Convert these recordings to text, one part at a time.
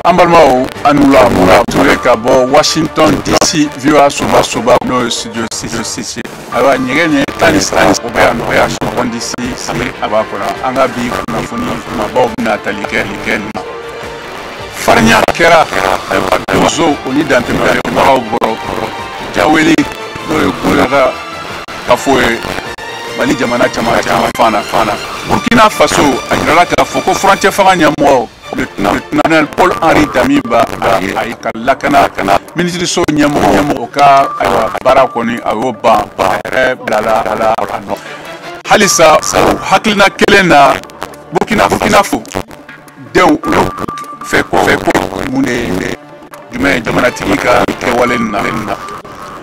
Ambalmao Anula Moura Tureka Bo Washington DC Viewer Soba no Studio 6 Awa Nyegene Tanis Obea Washington DC Abakona Angabi Kunafuni Mabob Natalike Farnya Kera Ozo Oni Dantembele Boro Jaweli no Kulaga Kafoe Mali Jamana Chama Fana Burkina Faso Ajirala Kafoko Frontier Faganya Mo le colonel Paul-Henri Damiba a lakana ministre so nyamo oka bara koni ayoba blala halisa haklina kelena Burkina Faso dew feko mune jume jamana tigika ke walenna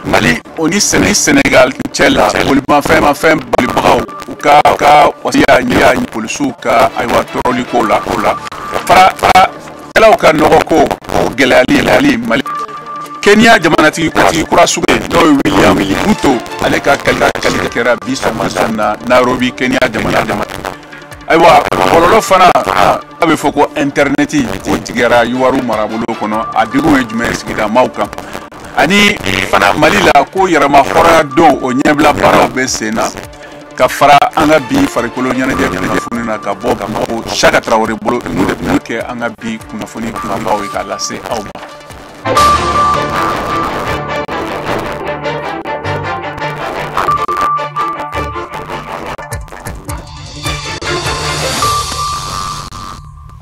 Mali oni Sénégal tchela bolima fem balibrao ka wasiya nya polisu ka aywa toroli kola fara elaw ka nogoko gelali Mali Kenya jamana tigi kura suge no William Ruto ale ka kalika kera bisana Nairobi Kenya jamana aywa kololo fana abe foko interneti ko tigera yuwaru marabolo kono adigu ejume sigida mauka ani fana Mali la ko yarama hora do o nyebla para be sena ka fara anga bi farikolo nyanaje kunafuni na ka bo ko Chaka Traoré bolo mu ke anga bi kunafuni kunambawe ka lase awma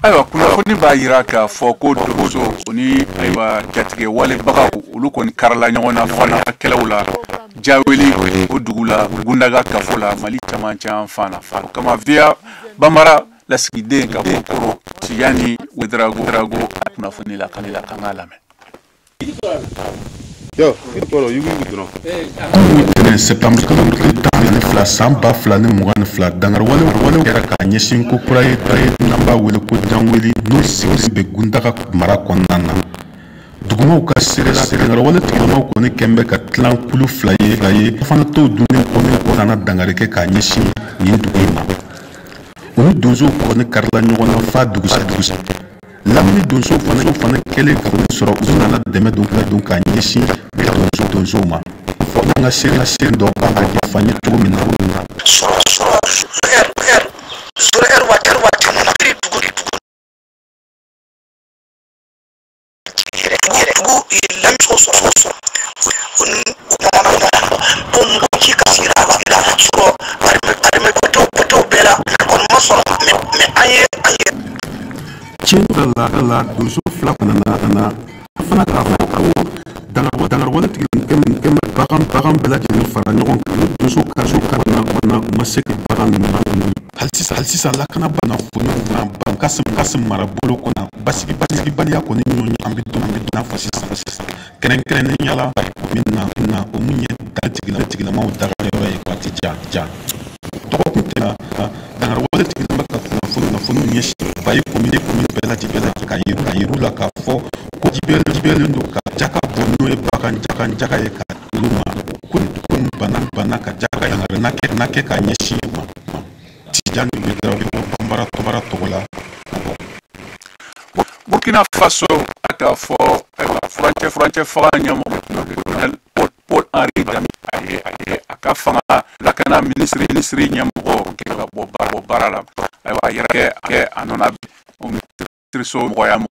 aywa kunafuni ba yira ka fɔ ko dozo oni aywa jatige wale bagaw olu kɔni karala ɲɔgɔn na fana kɛlɛw la jaweli o dugu la gundaga kafo la Mali caman fana kama via bambara lasigiden ka bɔ koro tiyani wedrago kunafuni la kanila kanga lamɛn Yo, you septembre kalo fila san ba fila ni mugan fila dangar wale kɛra ka ɲɛsin ko kura ye n'an b'a wele ko janweli n'o sigi bɛ gundaga mara kɔnɔna na dugumaw ka dangar wale tigilamaw kɔni kɛn bɛ ka tilan kulu fila ye fana t'o dunnen kɔni nana dangari kɛ ka ɲɛsin nin dugu in ma olu donsow kɔni karila ɲɔgɔn na fa dugusa lamini donsow fana kɛlen ka sɔrɔ u nana dɛmɛ don ka ɲɛsin donsow ma fɔ an ka sen dɔ kan ka yafa ɲɛ cogo min na tiɲɛ la donso fila fana k'a fɔ ko dangar wale tigɛ bagan bɛɛ lajɛlen fara ɲɔgɔn kan donso kɔnɔ u ma se ka bagan ninnu hali sisan lakana bana foni kasi marabolo kɔnɔ basigibaliya kɔni ɲɔgɔn an bɛ don fɔ sisan kɛrɛnkɛrɛnnenya la min na o mun ye dantigilamaw daga yɔrɔ ye waati jan dɔgɔkun tɛmɛna dangar wale tigilama ka kunnafoni ɲɛsin bayi komine bɛɛ lajɛlen ka yiru la k'a fɔ ko jibɛlen don ka jaka bɔ n'o ye bagan jaga ye ka olu ma ko bana ka jaga yangare n'a kɛ ka ɲɛsin ma Tijani Bambara tɔgɔ la Burkina Faso a ka fɔ furancɛ faga ɲɛmɔgɔ Paul-Henri Damiba a ka fanga lakana ministre ɲɛmɔgɔ ka bɔ baara la aywa a yɛrɛ kɛ a nana ministre so mɔgɔya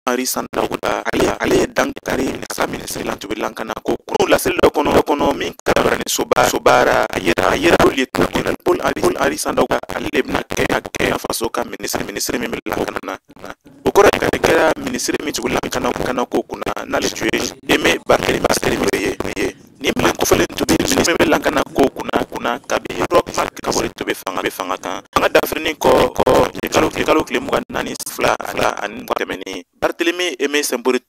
Henri Sandaouda ale dankari sa ministre lantubilan kana ko kuru lasel do kono min karara ni sobara ayera lieutenant Paul-Henri Sandaouda ale bna ke faso ka ministre min lakana o kora ka ministre min tugulan kana ko kuna na le tuer eme bakari ye ni min ko falen to be ministre min lakana ko kuna kabi rock mark ka bori to be fanga kan anga dafrini ko kalo kile mugan nani fla an temeni Barthélemy Aimé Sembori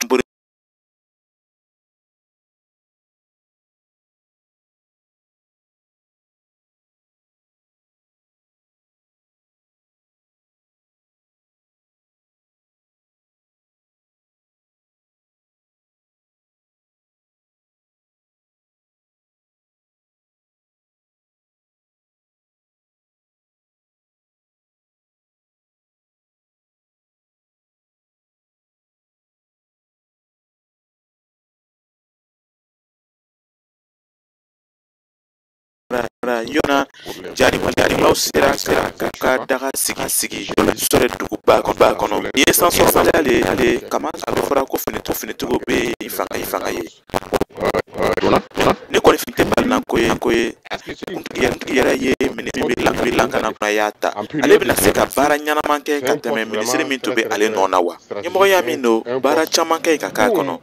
yona jarimaw sera ka daga sigi dɔ la sɔrɔ duguba kɔnɔ ni ye san sɔrɔ ale kama a bɛ fɔra ko finitigiw bɛ fanga ye ne kɔni fin tɛ bali na ko ye kuntigi yɛrɛ ye minisiri bɛ lankana kunna y'a ta ale bɛna se ka baara ɲɛnama kɛ ka tɛmɛ minisiri min tun bɛ ale nɔ na wa ɲɛmɔgɔya min don baara caman kɛ ka k'a kɔnɔ.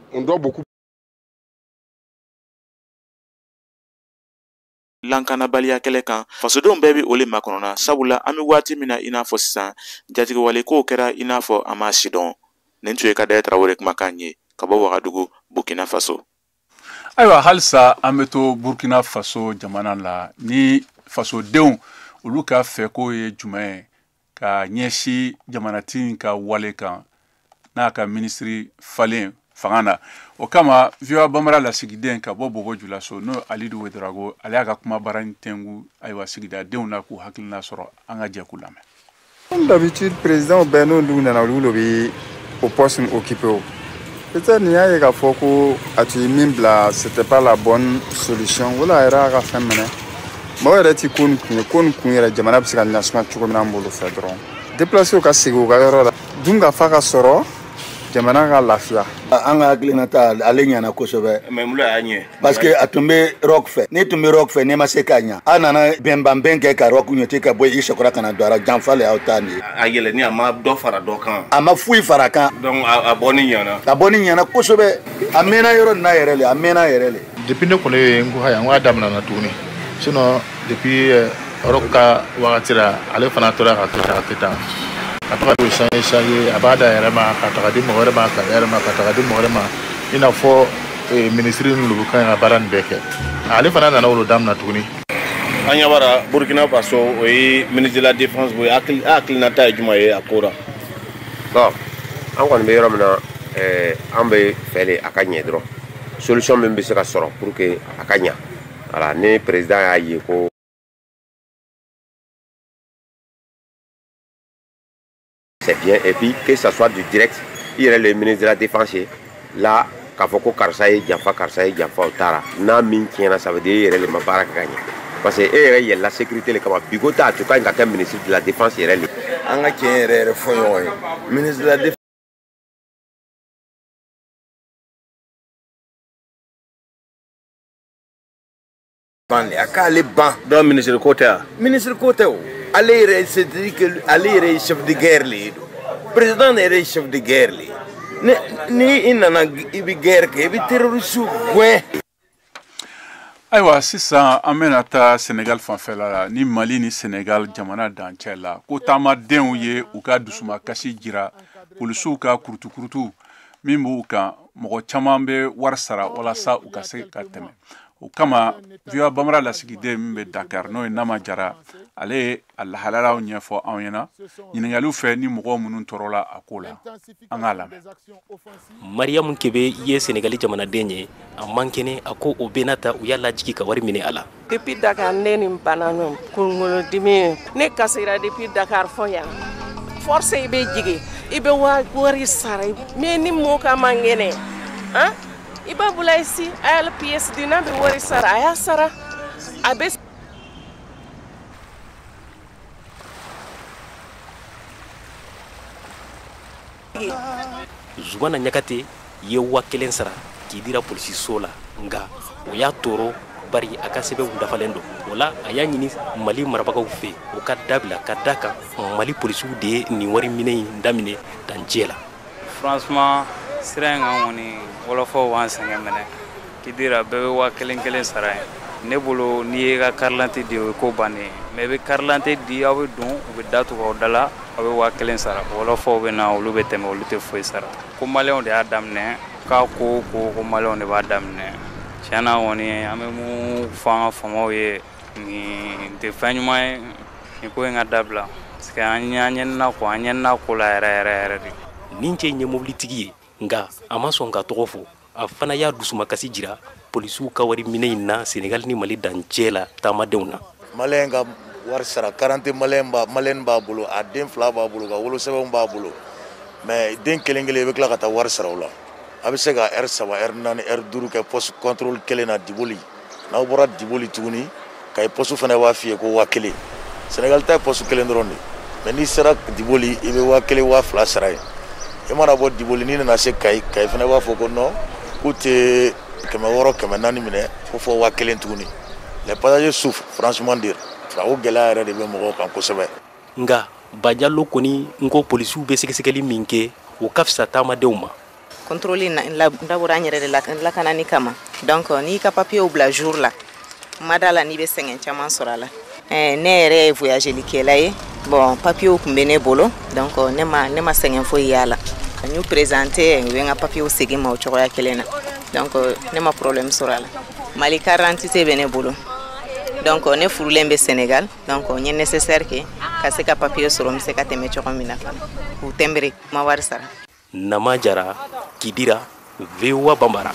Lankanabaliya kɛlɛ kan fasodenw bɛɛ bɛ o le makɔnɔna sabula an bɛ waati min na i n'a fɔ sisan jatigɛwale kow kɛra i n'a fɔ an m'a si dɔn nin tun ye Kadaye Tarawele kumakan ye ka bɔ Wagadugu Burkina Faso. Ayiwa halisa an bɛ to Burkina Faso jamana la ni fasodenw olu ka fɛko ye jumɛn ye ka ɲɛsin jamanatigi ka wale kan n'a ka minisiri falen fanga na o kama VOA Bambara lasigiden ka bɔ Bobo Julaso n'o Alidu Wedrago ale y'a ka kuma bara ntɛngu ayiwa sigidadenw na k'u hakilina sɔrɔ an ka jɛ k'u lamɛn. Comme d'habitude président bɛɛ n'olu nana olu bɛ au poste occupé o peut-être nin y'a ye k'a fɔ ko a tun ye min bila c'était pas la bonne solution wala a yɛrɛ y'a ka fɛn minɛ mɔgɔ yɛrɛ ti ko nin kun ye ko nin kun yɛrɛ jamana bɛ se ka ɲɛsuma cogo min na an bolo fɛ dɔrɔn déplacé ka segin u ka yɔrɔ la dun ka fa ka sɔrɔ jamana ka lafiya. An ka hakilinata ale ɲɛna kosɛbɛ mais mun y'a ɲɛ parce que a tun bɛ rock fɛ n'i tun bɛ rock fɛ n'i ma se k'a ɲɛ a nana bɛnbɛn kɛ ka rock ɲɛti ka bɔ i sakura kana don a la janfa le y'aw ta nin ye a yɛlɛni a ma dɔ fara dɔ kan a ma foyi fara kan donc a bɔni ɲɛna kosɛbɛ a mɛnna yɔrɔ nin na yɛrɛ le a mɛnna yɛrɛ le depuis ne kɔni ye n ko haya n ko a daminɛna tuguni sinon depuis rock ka wagati la ale fana tora ka kɛ tan a taga don changer a b'a da yɛrɛ ma ka taga di mɔgɔ wɛrɛ ma ka yɛrɛ ma ka taga di mɔgɔ wɛrɛ ma i n'a fɔ minisiri ninnu kan ka baara nin bɛɛ kɛ ale fana nana olu daminɛ tuguni. An ɲɛ b'ara Burkina Faso o ye ministre de la défense o ye hakilinata ye jumɛn ye a ko la. Bon an kɔni bɛ yɔrɔ min na an bɛ fɛ de a ka ɲɛ dɔrɔn solution min bɛ se ka sɔrɔ pour que a ka ɲɛ voilà ni président y'a ye ko c'est bien et puis que ça soit du direct il y a le ministre de la défense là k'a fɔ ko karisa ye janfa o taara n'a min tiɲɛna ça veut dire i yɛrɛ le ma baara kɛ ka ɲɛ parce que e yɛrɛ yɛlɛla sécurité le kama bi ko t'a to ka ɲi ka kɛ ministre de la défense yɛrɛ le an ka tiɲɛ yɛrɛ fɔ ɲɔgɔn ye ministre de la défense a k'ale ban donc ministre ko tɛ a ministre ko tɛ o ale yɛrɛ c'est-à-dire que ale yɛrɛ ye chef de guerre le ye président yɛrɛ ye chef de guerre le ye ni i nana i bɛ guerre kɛ i bɛ terroriste gɛn. Ayiwa sisan an bɛna taa Senegal fanfɛla la ni Mali ni Senegal jamana dancɛ la ko taamadenw ye u ka dusumakasi jira polisiw ka kurutukurutu min b'u kan mɔgɔ caman bɛ wari sara walasa u ka se ka tɛmɛ o kama VOA Bambara lasigiden min bɛ Dakar n'o ye Nama Jara ale ye a lahalalaw ɲɛfɔ anw ɲɛna ɲininkaliw fɛ ni mɔgɔ minnu tɔɔrɔla a ko la an k'a lamɛn. Mariamu Kebe ye Senegali jamanaden ye a man kɛnɛ a ko o bɛna ta u y'a lajigi ka wari minɛ a la. Depuis Dakar ne ni bana no kunkolodimi ne kasira depuis Dakar fɔ yan force i bɛ jigin i bɛ wari sara mais ni mɔɔ ka man kɛnɛ han i b'a bula ici a y'a pièce di n'a bɛ wari sara a y'a sara a bɛ Zumana Ɲakate ye 1000 sara k'i dira polisiso la nka o y'a tɔɔrɔ bari a ka sɛbɛnw dafalen don o la a y'a ɲini Mali marabagaw fɛ o ka dabila ka da kan Mali polisiw de ye nin wari minɛ in daminɛ dancɛ la. Franchement sira in kan kɔni wɔlɔfɔw b'an sɛgɛn minɛ k'i dira bɛɛ bɛ 1000 sara ye ne bolo n'i ye ka carte di o ye ko bannen mais i bɛ carte di aw bɛ don u bɛ da tugu aw da la aw bɛ 1000 sara wɔlɔfɔw bɛ na olu bɛ tɛmɛ olu tɛ foyi sara ko maliyɛnw de y'a daminɛ k'a ko ko maliyɛnw de b'a daminɛ tiɲɛ na kɔni an bɛ mun fɔ an ka faamaw ye nin tɛ fɛn ɲuman ye nin ko in ka dabila parce que an ɲɛnina ko la yɛrɛ de. Nin cɛ in ye mobilitigi ye nka a ma sɔn ka tɔgɔ fɔ a fana y'a dusumakasi jira polisiw ka wari minɛ in na Senegal ni Mali dancɛ la taamadenw na. Maliyɛn ka wari sara 40 maliyɛn b'a bolo a den 2 b'a bolo ka wolosɛbɛnw b'a bolo mais den kelen i bɛ tila ka taa wari sara o la a bɛ se ka heure 3 heure 4 heure 5 kɛ poste contrôle kelen na Diboli n'aw bɔra Diboli tuguni kay posu fana wa fiye ko wa kelen Senegal ta posu kelen dron mais ni sera diboli ibe wa kelen wa fla sara e mana bo diboli ni na se kay fana wa fo ko no kute kema woro kema nani mine fo wa kelen tuguni les passagers souffrent franchement dire fa o gela era de be mo kan ko sebe nga Badialo koni ngo polisiw be sekesekeli minke o kafisa tama deuma contrôler la d'abord nyere de la kanani kama donc ni ka papier au bla jour là madala ni be sengen chama sorala ne re voyager likelaye bon papier au kumbene bolo donc ne ma sengen fo yala ñu présenter wenga papier au segi ma o choya kelena donc ne ma problème sorala mali 48 bene bolo donc on est foulembe Sénégal donc on est nécessaire que kase ka papier sorom se ka teme choko mina fa ou tembere ma war sara Namajara Kidira Vewa Bambara.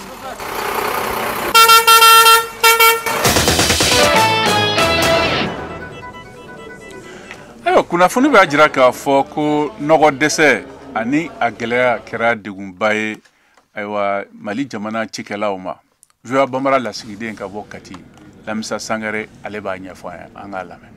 Ayo kunnafoni b'a jira k'a fɔ ko nɔgɔ dɛsɛ ani a gɛlɛya kɛra degunba ye ayiwa Mali jamana cikɛlaw ma. Vewa Bambara lasigiden ka bɔ Kati Lamisa Sangare ale b'a ɲɛfɔ an k'a lamɛn.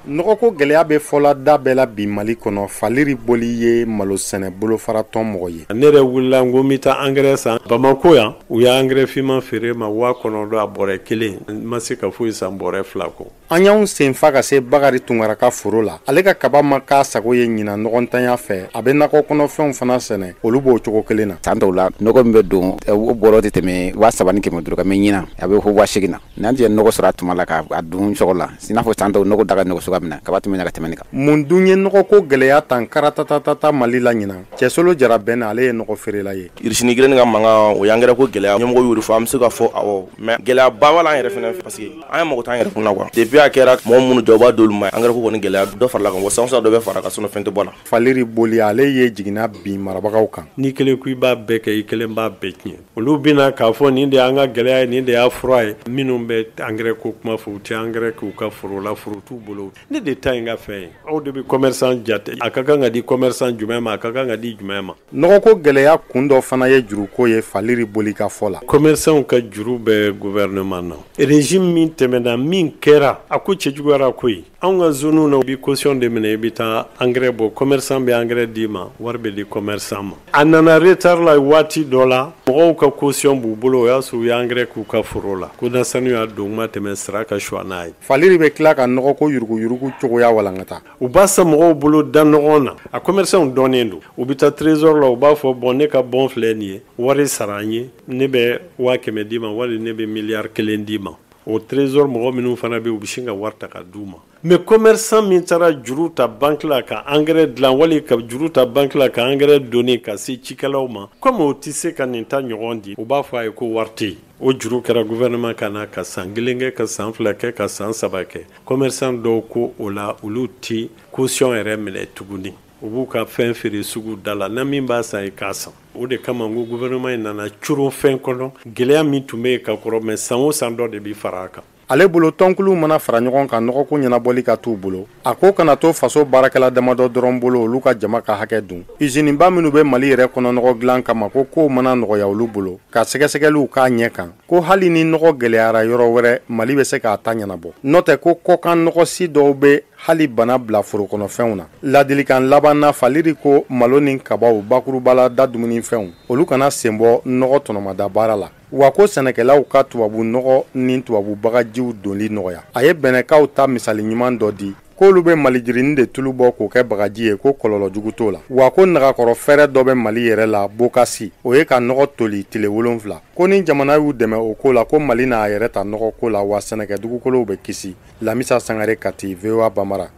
nɔgɔ ko gɛlɛya bɛ fɔla da bɛɛ la bi Mali kɔnɔ Faliri Boli ye malo sɛnɛ bolofaratɔn mɔgɔ ye. Ne yɛrɛ wulila n ko n bɛ taa engrais san Bamako yan u y'a engrais finman feere ma 9,000 a bɔrɛ 1 n ma se ka foyi san bɔrɛ 2 kɔ. An y'anw sen fa ka se Bakari Tunkara ka foro la ale ka kaba ma k'a sago ye ɲina ɲɔgɔntanya fɛ a bɛ nakɔ kɔnɔfɛnw fana sɛnɛ olu b'o cogo kelen na. San dɔw la nɔgɔ min bɛ don o bɔrɔ tɛ tɛmɛ 7,500 ka mɛ ɲina a bɛ fɔ 8,000 na n'an tɛ nɔgɔ sɔrɔ a tuma la k'a dun cogo la i n'a fɔ san dɔw nɔgɔ daga nɔgɔ suga min na kaba tɛmɛ ka tɛmɛ nin kan. Mun dun ye nɔgɔ ko gɛlɛya tan karatatata Mali la ɲina Cɛsolo Jarabɛn ale ye nɔgɔ feerela ye. Irisini girin ka mankan o y'angɛrɛ ko gɛlɛya ɲɛmɔgɔ y'o de fɔ an bɛ se ka fɔ awɔ mais gɛlɛya ba b'a la an yɛrɛ fɛnɛ fɛ parce que an ye mɔgɔ t'an yɛrɛ kun na quoi depuis a kɛra mɔgɔ minnu jɔba dolu ma angɛrɛ ko kɔni gɛlɛya dɔ farala kan wa sansa dɔ bɛ fara ka sɔnɔ fɛn tɛ bɔ la. Faliri Boli ale ye jiginna bi marabagaw kan. Ni kelen ko i b'a bɛɛ kɛ i kelen b'a bɛɛ tiɲɛ olu bɛna k'a fɔ nin de y'an ka gɛlɛya ye nin de y'a fura ye minnu bɛ angɛrɛ ko kuma fɔ u tɛ angɛrɛ k'u ka foro la foro t'u bolo ne de ta ye n ka fɛn ye aw de bɛ commerçant jate a ka kan ka di commerçant jumɛn ma a ka kan ka di jumɛn ma. Nɔgɔ ko gɛlɛya kun dɔ fana ye juruko ye Faliri Boli ka fɔ la. Commerçant ka juru bɛ gouvernement na régime min tɛmɛna min kɛra a ko cɛjuguyara koyi anw ka zone na u bɛ caution de minɛ i bɛ taa engrais bɔ commerçant bɛ engrais d'i ma wari bɛ di commerçant ma a nana retard la waati dɔ la mɔgɔw ka caution b'u bolo o y'a sɔrɔ u ye engrais k'u ka foro la ko na sanu y'a don ma tɛmɛ sira ka suwa n'a ye. Faliri bɛ tila ka nɔgɔ ko yuruguyurugu cogoya walankata. U b'a san mɔgɔw bolo da ɲɔgɔn na a commerçant dɔnnen don u bɛ taa trésor la u b'a fɔ bon ne ka bon filɛ nin ye wari sara an ye ne bɛ 100,000 d'i ma wali ne bɛ 1 miliyari d'i ma o trésor mɔgɔ minnu fana bɛ u bɛ sin ka wari ta ka d'u ma mais commerçant min taara juru ta banque la ka engrais dilan wali ka juru ta banque la ka engrais donner ka se cikɛlaw ma comme o tɛ se ka nin ta ɲɔgɔn di u b'a fɔ a ye ko wari tɛ yen o juru kɛra gouvernement ka na ka san 1 kɛ ka san 2 kɛ ka san 3 kɛ commerçant dɔw ko o la olu tɛ caution yɛrɛ minɛ tuguni u b'u ka fɛn feere sugu da la na min b'a san i k'a san o de kama n ko gouvernement in nana coron fɛn kɔnɔ gɛlɛya min tun bɛ yen ka kɔrɔ mais san o san dɔ de bɛ fara a kan. Ale bolo tɔnkulu mana fara ɲɔgɔn kan nɔgɔ ko ɲɛnabɔli ka t'u bolo a ko kana to faso baarakɛla damadɔ dɔrɔn bolo olu ka jama ka hakɛ dun usine ba minnu bɛ Mali yɛrɛ kɔnɔ nɔgɔ dilan kama ko kow mana nɔgɔya olu bolo ka sɛgɛsɛgɛliw k'a ɲɛ kan ko hali ni nɔgɔ gɛlɛyara yɔrɔ wɛrɛ Mali bɛ se k'a ta ɲɛnabɔ n'o tɛ ko kɔkan nɔgɔsi dɔw bɛ hali bana bila foro kɔnɔfɛnw na ladilikan laban na Faliri ko malo ni kabaw bakurubala da dumunifɛnw olu kana sen bɔ nɔgɔ tɔnɔmada baara la wa ko sɛnɛkɛlaw ka tubabu nɔgɔ ni tubabu bagajiw donli nɔgɔya a ye bɛnɛkaw ta misali ɲuman dɔ di k'olu bɛ malijirini de tulu bɔ k'o kɛ bagaji ye ko kɔlɔlɔ jugu t'o la wa ko nagakɔrɔ fɛrɛ dɔ bɛ Mali yɛrɛ la Bokasi o ye ka nɔgɔ toli tile 7 ko ni jamana y'u dɛmɛ o ko la ko Mali n'a yɛrɛ ta nɔgɔ ko la wa sɛnɛkɛ dugukolow bɛ kisi Lamisa Sangare Kati VOA Bambara.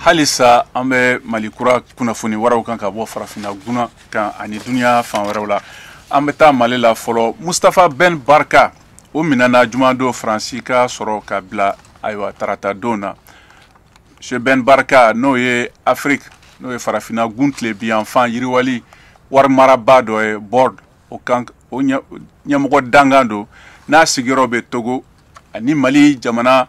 Halisa an bɛ Malikura kunnafoni waraw kan ka bɔ farafinna guna kan ani duniya fan wɛrɛw la an bɛ taa Mali la fɔlɔ Mustafa Ben Barka o minɛna jumadon Faransi ka sɔrɔ ka bila ayiwa tarata don na Monsieur Ben Barka n'o ye Afrique n'o ye farafinna gun tile bi yanfan yiriwali warimaraba dɔ ye board o kan o ɲɛmɔgɔ dangan don n'a sigiyɔrɔ bɛ Togo ani Mali jamana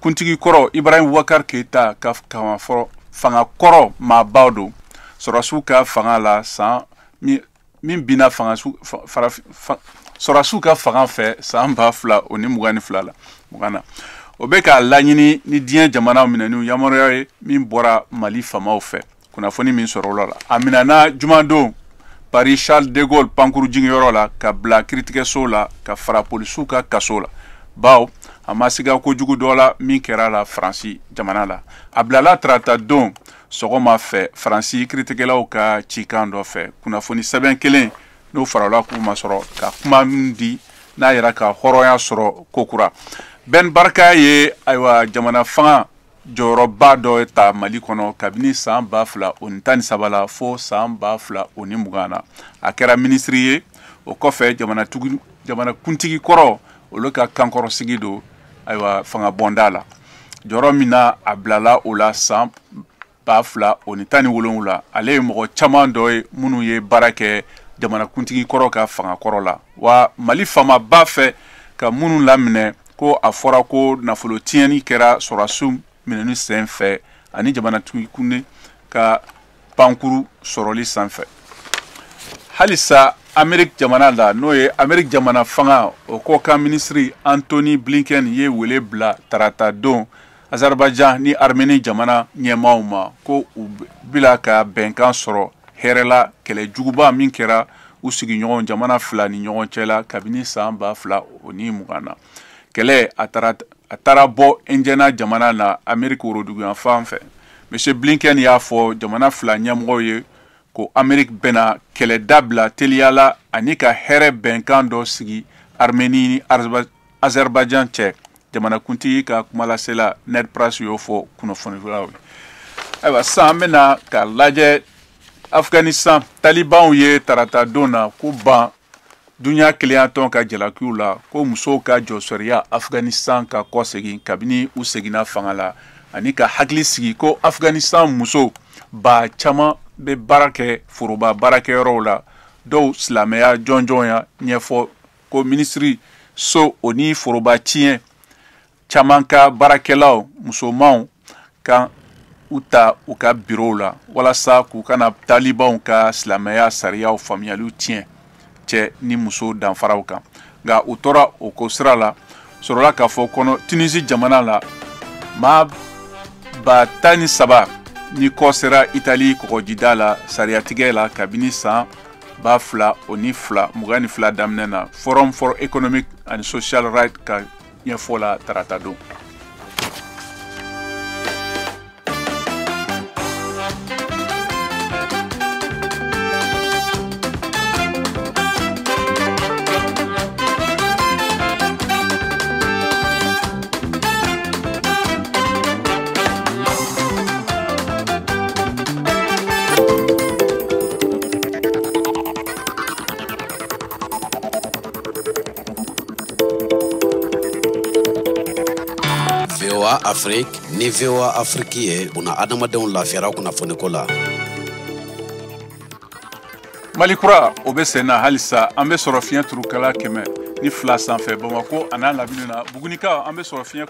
kuntigi kɔrɔ Ibrahim Boubacar Keita ka kama fɔlɔ fanga kɔrɔ maabaw don sɔrɔsiw ka fanga la san min bina fanga sɔrɔsiw ka fanga fɛ san 2022 la mugana o bɛ ka laɲini ni diɲɛ jamanaw minɛni yamaruya ye min bɔra Mali famaw fɛ kunnafoni min sɔrɔ o la a minɛna jumadon Paris Charles de Gaulle pankuru jiginyɔrɔ la ka bila kiiritigɛso la ka fara polisiw ka kaso la bawo a ma siga kojugu dɔ la min kɛra la Faransi jamana la a bilala tarata don sɔgɔma fɛ Faransi kiiritigɛlaw ka cikan dɔ fɛ kunnafoni sɛbɛn kelen n'o farala k'u ma sɔrɔ ka kuma min di n'a yɛrɛ ka hɔrɔnya sɔrɔ kokura Ben Barka ye ayiwa jamana fanga jɔyɔrɔba dɔ ta Mali kɔnɔ kabini san 2013 la fo san 2020 na a kɛra ministre ye o kɔfɛ jamanakuntigi kɔrɔ olu ka kankɔrɔsigi do ayiwa fanga bonda la jɔyɔrɔ min na a bilala o la san 2017 la ale ye mɔgɔ caman dɔ ye minnu ye baara kɛ jamanakuntigi kɔrɔ ka fanga kɔrɔ la wa Mali fama ba fɛ ka minnu laminɛ ko a fɔra ko nafolo tiɲɛni kɛra sɔrɔsiw minɛni sen fɛ ani jamanatigi kunde ka pankuru sɔrɔli sanfɛ halisa Amerik jamana la n'o ye Amerik jamana fanga o kɔkan ministri Anthony Blinken ye wele bila tarata don Azerbaijan ni Armenie jamana ɲɛmaaw ma ko u bila ka bɛnkan sɔrɔ hɛrɛla kɛlɛjuguba min kɛra u sigiɲɔgɔn jamana fila ni ɲɔgɔn cɛla kabini san 2020 na kɛlɛ a taara bɔ Indiana jamana na Amerik woroduguyan fan fɛ Monsieur Blinken y'a fɔ jamana fila ɲɛmɔgɔw ye ko Amerik bɛna kɛlɛ dabila teliyala ani ka hɛrɛ bɛnkan dɔ sigi Armenie ni Azerbaijan cɛ jamanakuntigi ka kumalasela Ned Price y'o fɔ kunnafonidilaw ye ayiwa sisan an bɛna ka lajɛ Afghanistan Talibanw ye tarata don na ko ban dunya keleyatɔn ka jalakiw la ko musow ka jɔsɔriya Afghanistan ka kɔsegin kabini u seginna fanga la ani ka hakili sigi ko Afghanistan muso ba caman bɛ baara kɛ foroba baarakɛyɔrɔw la dɔw silamɛya jɔnjɔnya ɲɛfɔ ko ministri so o ni foroba tiɲɛ caman ka baarakɛlaw musomanw kan u ta u ka bureau la walasa k'u kana talibanw ka silamɛya sariyaw faamuyaliw tiɲɛ cɛ ni muso danfaraw kan nka u tora o ko sira la sɔrɔla k'a fɔ kɔnɔ Tunisie jamana la maa ba 13 ni kɔ sera Italie kɔgɔjida la sariyatigɛ la kabini san 2022 daminɛ na Forum for Economic and Social Rights ka ɲɛfɔ la tarata don. Afrique ni VOA Afrique ye buna adamadenw lafiyara kunnafoniko la. Mali kura o bɛ sen na halisa an bɛ sɔrɔ fiɲɛ turukala 100 ni 2 sanfɛ Bamako a n'a lamini na Bugunikaw an bɛ sɔrɔ fiɲɛ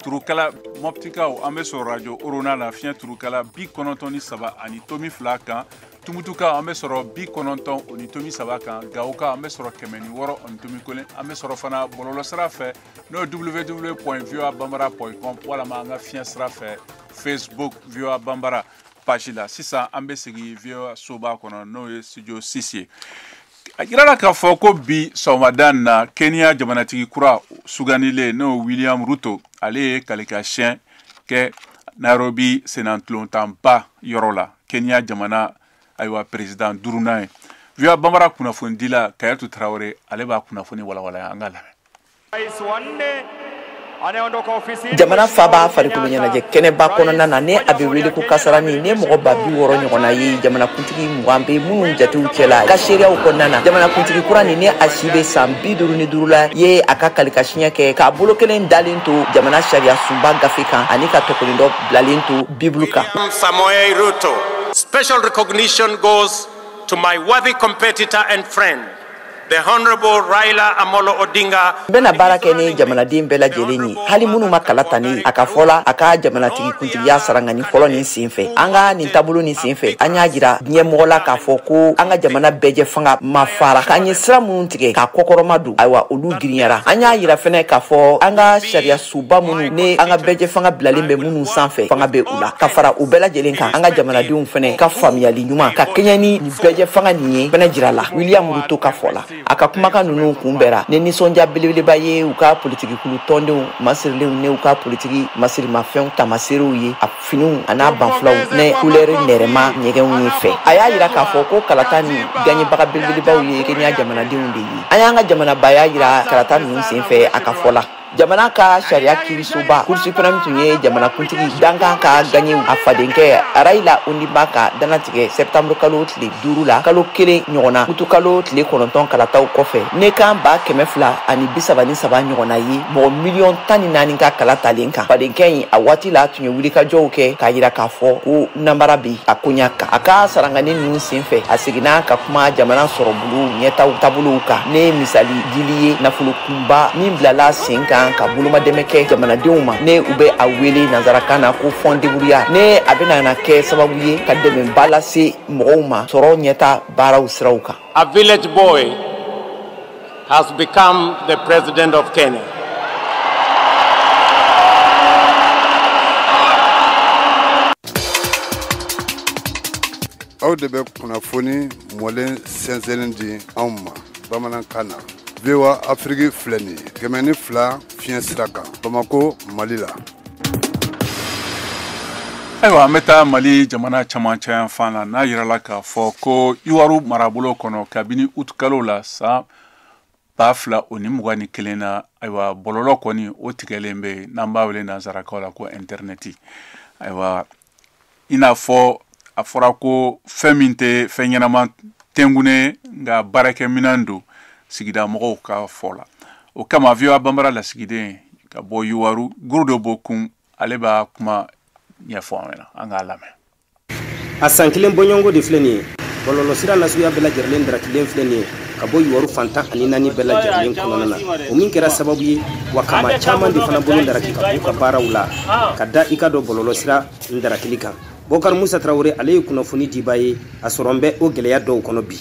turukala Moptikaw an bɛ sɔrɔ radio Orona la fiɲɛ turukala 93 ani tomi 2 kan Tumutukaw an bɛ sɔrɔ 90 ani tomi 3 kan Gawokaw an bɛ sɔrɔ 106 ani tomi 1 an bɛ sɔrɔ fana bɔlɔlɔsira fɛ n'o ye www.voabambara.com walama an ka fiɲɛ sira fɛ Facebook VOA Bambara page la sisan an bɛ sigi VOA soba kɔnɔ n'o ye studio 6 ye a jirala k'a fɔ ko bi sɔgɔmada na Kenya jamanatigi kura suganilen n'o William Ruto ale ye kalikasiyɛn kɛ Nairobi senatulontanba yɔrɔ la Kenya jamana ayiwa président duurunan ye VOA Bambara kunnafonidila Kayatu Traore ale b'a kunnafoni walawala an ka lamɛn. Jamana fa b'a farikolo ɲɛnajɛ kɛnɛba kɔnɔna na ne a bɛ wele ko kasarani ne mɔgɔ 60 ɲɔgɔnna ye jamanakuntigi 20 bɛ minnu jatew cɛla ka seereyaw kɔnɔna na jamanakuntigi kura nin ne a si bɛ san 55 la ye a ka kalikasiɲɛ kɛ k'a bolo kelen dalen to jamana sariya sunba gafe kan ani ka tɔkɔlen dɔ bilalen to Bible kan. Samoei Ruto, special recognition goes to my worthy competitor and friend the Honorable Raila Amolo Odinga. Bena barake ni jamanaden bɛɛ lajɛlen ye hali minnu ma kala ta ni a ka fɔla a ka jamanatigi kuntigiya saranga ni fɔlɔ ni senfɛ an ka nin taabolo ni senfɛ an y'a jira ɲɛmɔgɔ la k'a fɔ ko an ka jamana bɛɛ fanga ma fara k'an ye sira minnu tigɛ ka kɔkɔrɔma don ayiwa olu girinyara an y'a jira fɛnɛ k'a fɔ an ka sariya suba minnu ne an ka bɛɛ fanga bilalen bɛ minnu sanfɛ fanga bɛ u la ka fara u bɛɛ lajɛlen kan an ka jamanadenw fɛnɛ ka faamuyali ɲuman ka kɛɲɛ ni bɛɛ fanga nin ye fɛnɛ jira la William Ruto ka fɔ la a ka kumakan ninnu kunbɛra ni nisɔndiya belebeleba ye u ka politiki kulu tɔndenw masirilenw ne u ka politiki masirimafɛnw tamaserew ye a finiw a n'a banfulaw ne kulɛri nɛrɛma ɲɛgɛnw ye fɛ a y'a jira k'a fɔ ko kalata ni gaɲɛbaga belebelebaw ye kɛnɛya jamanadenw de ye an y'an ka jamanaba y'a jira kalata ninnu senfɛ a ka fɔ la jamana ka sariya kirisoba Cour suprême tun ye jamanakuntigi dankan ka gaɲɛw a fadenkɛ Raila Odinga ka danatigɛ septembre kalo tile 5 la kalo 1 ɲɔgɔnna kutu kalo tile 9 kalataw kɔfɛ ne kan 233 ɲɔgɔnna ye mɔgɔ miliyɔn 14 ka kala talen kan fadenkɛ in a waati la tun ye wulikajɔw kɛ k'a jira k'a fɔ ko nambara bi a koɲa kan a ka sarangani ninnu senfɛ a seginna ka kuma jamana sɔrɔbulu ɲɛtaw taabolow kan ne misali dili ye nafolo kunba min bilala sen kan ka bolomadɛmɛ kɛ jamanadenw ma ne u bɛ a wele nanzarakan na ko fond débrouillard ne a bɛna na kɛ sababu ye ka dɛmɛba lase mɔgɔw ma sɔrɔ ɲɛta baaraw siraw kan. A village boy has become the president of Kenya. Aw de bɛ kunnafoni mɔlen sɛnsɛnlen di anw ma bamanankan na. VOA Afrique filɛ nin ye 102 fiɲɛ sira kan Bamako Mali la. Ayiwa an bɛ taa Mali jamana camancɛ yan fan na n'a yirala k'a fɔ ko Iwaru marabolo kɔnɔ kabini août kalo la san 2021 na ayiwa bɔlɔlɔ kɔni o tigɛlen bɛ n'an b'a wele nanzarakaw la ko internet ayiwa i n'a fɔ a fɔra ko fɛn min tɛ fɛn ɲɛnama tɛngune nka baarakɛminɛn don sigida mɔgɔw ka fɔ la o kama VOA Bambara lasigiden ka bɔ Iwaru guru dɔ bɔ kun ale b'a kuma ɲɛfɔ an ɲɛna an k'a lamɛn. A san kelen bɔɲɔgɔnko de filɛ nin ye bɔlɔlɔ sira nasuguya bɛɛ lajɛlen darakilen filɛ nin ye ka bɔ Iwaru fantan ani naani bɛɛ lajɛlen kɔnɔna na o min kɛra sababu ye wa kama caman de fana bolo daraki ka b'u ka baaraw la ka da i ka dɔ bɔlɔlɔ sira darakili kan Bokar Musa Traoré ale ye kunnafoni diba ye a sɔrɔ n bɛ o gɛlɛya dɔw kɔnɔ bi.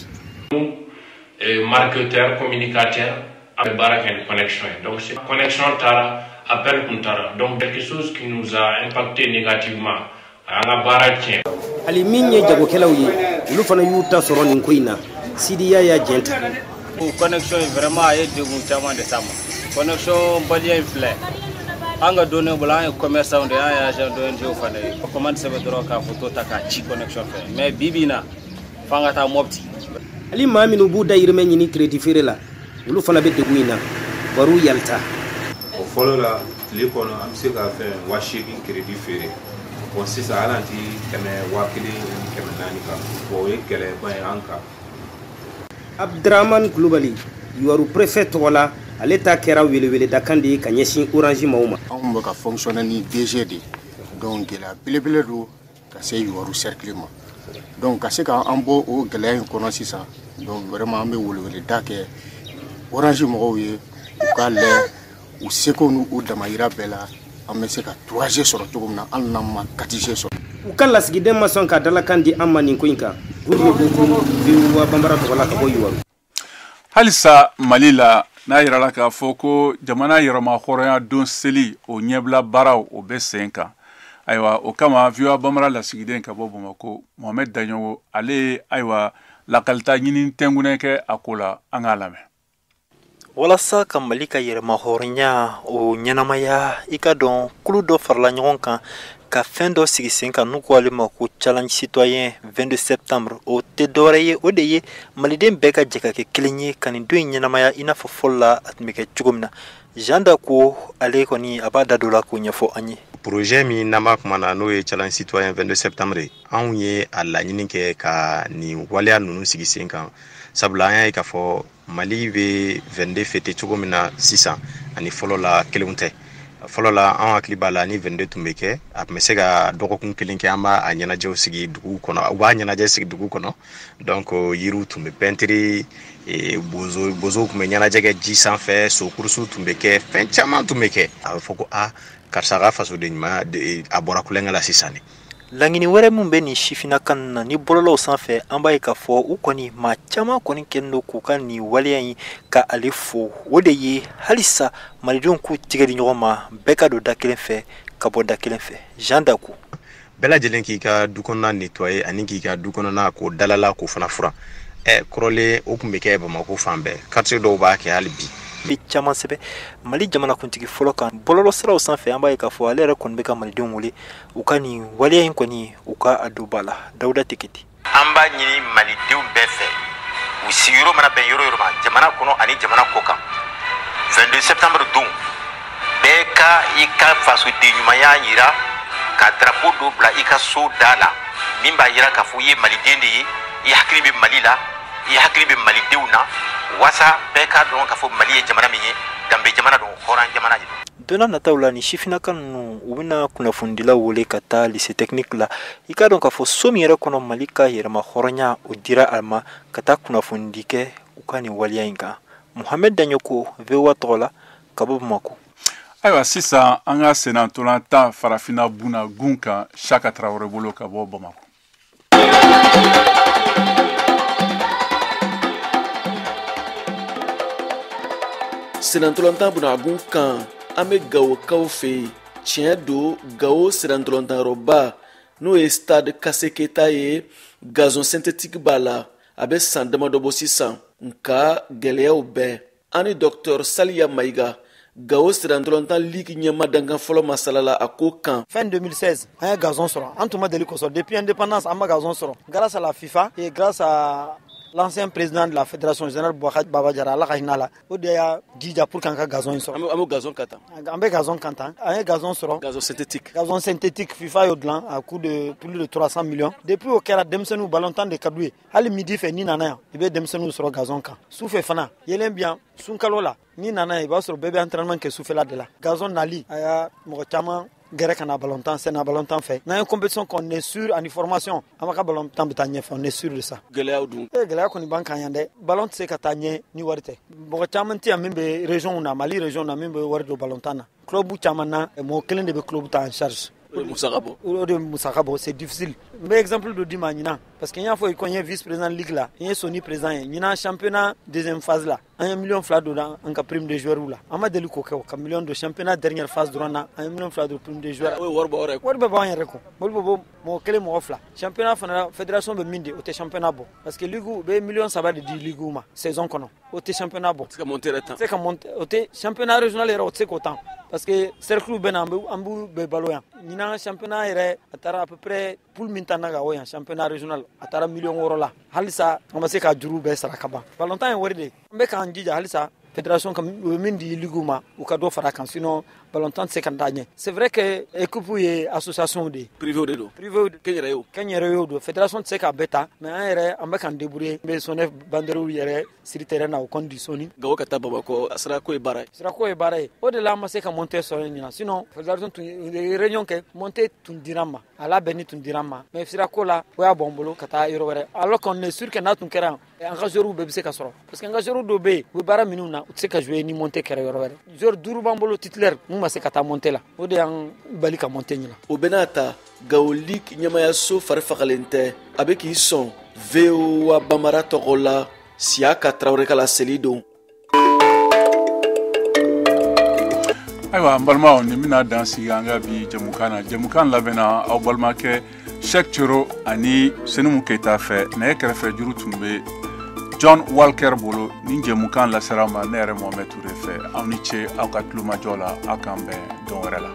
Marketeur, communicateur, avec Barak et connexion. Donc, cette connexion tara, appel pour tara. Donc, quelque chose qui nous a impacté négativement. Anga Barak. Ali minye jagokelaw ye, ulu fana y'u ta sɔrɔ nin ko in na. Sidiya ya jɛnta. Connexion vraiment a ye degun caman de sama. Connexion baliya in filɛ. An ka données bolo an ye commerçant de an ye agent d'ONG fana ye. Commande sɛbɛn dɔrɔn k'a fɔ to ta k'a ci connexion fɛ. Mais bibi na f'an ka taa Mopti. Ali maa minnu b'u dayirimɛ ɲini crédit feere la olu fana bɛ degun in na baro yalita. O fɔlɔ la tile kɔnɔ an bɛ se ka fɛn 8,000 crédit feere bon sisan hali an ti tɛmɛ 1,400 kan bon o ye gɛlɛyaba ye an kan. Abdraman Kulubali Iwaru préfet tɔgɔ la ale ta kɛra weleweledakan de ye ka ɲɛsin Orange maaw ma. Anw bɛ ka fonctionner ni DG de donc gɛlɛya belebele don ka se Iwaru cercle ma. Donc ka se k'an bɔ o gɛlɛya in kɔnɔ sisan donc vraiment an bɛ weleweleda kɛ Orange mɔgɔw ye u ka lajɛ u seko n'u damayira bɛɛ la an bɛ se ka 3G sɔrɔ cogo min na hali n'an ma 4G sɔrɔ. U ka lasigiden ma sɔn ka dalakan di an ma nin ko in kan VOA Bambara tɔgɔ la ka bɔ Iwaru. Halisa Mali la n'a yirala k'a fɔ ko jamana yɛrɛmahɔrɔnya don seli o ɲɛbila baaraw o bɛ sen kan. Ayiwa o kama VOA Bambara lasigiden ka bɔ Bamako Mohamed Daɲogo ale ayiwa lakalita ɲini tɛngunɛ kɛ a ko la an k'a lamɛn. Walasa ka Mali ka yɛrɛmahɔrɔnya o ɲɛnamaya i ka dɔn kulu dɔ farala ɲɔgɔn kan ka fɛn dɔ sigi sen kan n'u ko ale ma ko challenge citoyen 22 septembre o tɛ dɔwɛrɛ ye o de ye maliden bɛɛ ka jɛ ka kɛ kelen ye ka nin don in ɲɛnamaya i n'a fɔ fɔlɔ la a tun bɛ kɛ cogo min na Jean Dako ale kɔni a b'a da don la k'o ɲɛfɔ an ye. Projet min n'an b'a kuma na n'o ye challenge citoyen 22 septembre anw ye a laɲini kɛ ka nin waleya ninnu sigi sen kan sabula an y'a ye k'a fɔ Mali bɛ 22 fêter cogo min na sisan ani fɔlɔ la kelenw tɛ fɔlɔ la an hakili b'a la ni 22 tun bɛ kɛ a tun bɛ se ka dɔgɔkun kelen kɛ an b'a a ɲɛnajɛw sigi dugu kɔnɔ u b'a ɲɛnajɛ sigi dugu kɔnɔ donc yiriw tun bɛ pɛntiri bozow tun bɛ ɲɛnajɛ kɛ ji sanfɛ sokurusiw tun bɛ kɛ fɛn caman tun bɛ kɛ a bɛ fɔ ko karisa ka fasoden ɲuman a bɔra kulonkɛ la sisan de. Laɲini wɛrɛ min bɛ nin sifinaka na ni bɔlɔlɔw sanfɛ an b'a ye k'a fɔ u kɔni maa caman kɔni kɛlen don k'u ka nin waleya in ka ale fo o de ye halisa malidenw k'u tigɛ di ɲɔgɔn ma bɛɛ ka don da kelen fɛ ka bɔ da kelen fɛ Jean Dakou. bɛɛ lajɛlen k'i ka du kɔnɔna nettoyer ani k'i ka du kɔnɔna k'o dalala k'o fana furan kɔrɔlen o tun bɛ kɛ Bamako fan bɛɛ quartier dɔw b'a kɛ hali bi. Bi caman sɛbɛ Mali jamanakuntigi fɔlɔ kan bɔlɔlɔ siraw sanfɛ an b'a ye k'a fɔ ale yɛrɛ kɔni bɛ ka malidenw wele u ka nin waleya in kɔni u ka a don ba la Dawuda Teketi. An b'a ɲini malidenw bɛɛ fɛ u sigiyɔrɔ mana bɛn yɔrɔ yɔrɔ ma jamana kɔnɔ ani jamana kɔ kan 22 septembre don bɛɛ ka i ka fasoden ɲumanya yira ka drapeau dɔ bila i ka so da la min b'a yira k'a fɔ i ye maliden de ye i hakili bɛ Mali la i hakili bɛ malidenw na wasa bɛɛ ka dɔn k'a fɔ Mali ye jamana min ye danbe jamana don hɔrɔn jamana de don. Donna nataw la ni sifinaka ninnu u bɛna kunnafonidilaw wele ka taa lycée technique la i ka dɔn k'a fɔ so min yɛrɛ kɔnɔ Mali ka yɛrɛma hɔrɔnya o dira a ma ka taa kunnafonidi kɛ u ka nin waleya in kan. Mohamed Danyoko VOA tɔgɔ la ka bɔ Bamako. Ayiwa sisan an ka senantolan tan farafina buna gun kan Chaka Traoré bolo ka bɔ Bamako. Senantolantan bunagun kan an bɛ Gawokaw fɛ yen tiɲɛ don Gawo senantolantanyɔrɔba n'o ye stade Kase Keta ye gazon synthétique b'a la a bɛ san damadɔ bɔ sisan nka gɛlɛyaw bɛɛ an ni Dr Saliya Mayiga Gawo senantolantan ligue ɲɛma dankan fɔlɔ masalala a ko kan. Fin 2016 an ye gazon sɔrɔ an tun ma deli kosɔn depuis indépendance an ma gazon sɔrɔ grâce à la FIFA et grâce à l'ancien président de la fédération générale Boubacar Baba Diarra ala ka hinɛ la o de y'a jija pour qu'an ka gazon in sɔrɔ. An bɛ gazon kan tan. An bɛ gazon kan tan an ye gazon sɔrɔ. Gazon synthétique. Gazon synthétique FIFA y'o dilan à coût de plus de 300 millions. Depuis o kɛra denmisɛnninw ballontan de ka d'u ye hali midi fɛ ni nana yan i bɛ denmisɛnninw sɔrɔ gazon kan sufɛ fana yelen bi yan sunkalo la ni nana yan i b'a sɔrɔ bɛɛ bɛ entraînement kɛ sufɛla de la gazon nali a y'a mɔgɔ caman gɛrɛ ka na ballontan c'est na ballontan fait n'an ye compétition qu'on est sûr ani formation an ma ka ballontan bɛ taa ɲɛfɛ on est sûr de ça. Gɛlɛyaw dun. Gɛlɛya kɔni b'an kan yan dɛ ballon tɛ se ka taa ɲɛ ni wari tɛ mɔgɔ caman tɛ yan min bɛ région na Mali région na min bɛ wari don ballontan na club caman na mɔgɔ kelen de bɛ club ta en charge. O de musaka bɔ c'est difficile n bɛ exemple dɔ di ma ɲinan parce que n y'a fɔ ko n ye vice président ligue la n ye Soni président ye ɲinan championnat deuxième phase la an ye million 2 don an ka prime de joueurs la an ma deli k'o kɛ o ka million don championnat dernière phase dɔrɔn na an ye million 2 don prime de joueurs. O ye wari bɔ yɔrɔ ye. Wari bɛ bɔ an yɛrɛ kun wari bɛ bɔ mɔgɔ kelen mɔgɔ 2 championnat fana fédération bɛ min di o tɛ championnat bɔ parce que ligue u bɛ million 3 de di ligue ma saison kɔnɔ o tɛ championnat bɔ. Se ka monter yɛrɛ tan. Se ka monter o tɛ championnat régional yɛrɛ o tɛ se k'o tan parce que cercle bɛ na an b'u bɛɛ balo yan ɲinan championnat yɛrɛ a taara à peu près poule min tan na ka o yan championnat régional a taara million 6 la halisa an ma se ka juru bɛɛ sara ka ban ballontan ye wari de ye an bɛ k'an jija halisa fédération ka min di ligue ma u ka dɔ fara kan sinon ballontan tɛ se ka taa ɲɛ c'est vrai que équipe ye association de ye privé de don privé kɛnyɛrɛ ye o kɛnyɛrɛ y'o don fédération tɛ se k'a bɛɛ ta mais an yɛrɛ an bɛ k'an débrouiller n bɛ Sonef banderow yɛrɛ siri terrain na o kɔni di Soni Gawo ka taa Bamako a sirako ye baara ye sirako ye baara ye o de la an ma se ka monter sɔrɔ ɲinan sinon fédération tun ye réunion kɛ monter tun dira n ma a labɛnni tun dira n ma mais sirako la o y'a bɔ n bolo ka taa yɔrɔ wɛrɛ alors qu'on est sûr que n'a tun kɛra an ka joueurs bɛɛ bɛ se ka sɔrɔ parce que an ka joueurs dɔw bɛ yen u bɛ baara minnu na u tɛ se ka jouer ni monter kɛra yɔrɔ wɛrɛ joueur 5 b'an bolo titulaire mun ma se ka taa monter la o de y'an bali ka monter ɲinan. O bɛ n'a ta Gawo ligue ɲɛmayaso fari fagalen tɛ a bɛ k'i sɔn VOA Bambara tɔgɔ la Siaka Traoré ka la seli don. Ayiwa an balimaw ni bɛna dan sigi an ka bi jamukan na jamukan labɛnna aw balimakɛ Cheikh Thioro ani Senimu Keyita fɛ nɛgɛ kɛrɛfɛ juru tun bɛ John Walker bolo ni jamukan lasera ma ne yɛrɛ Mohamed Touré fɛ aw ni ce aw ka tulomajɔ la aw k'an bɛn don wɛrɛ la.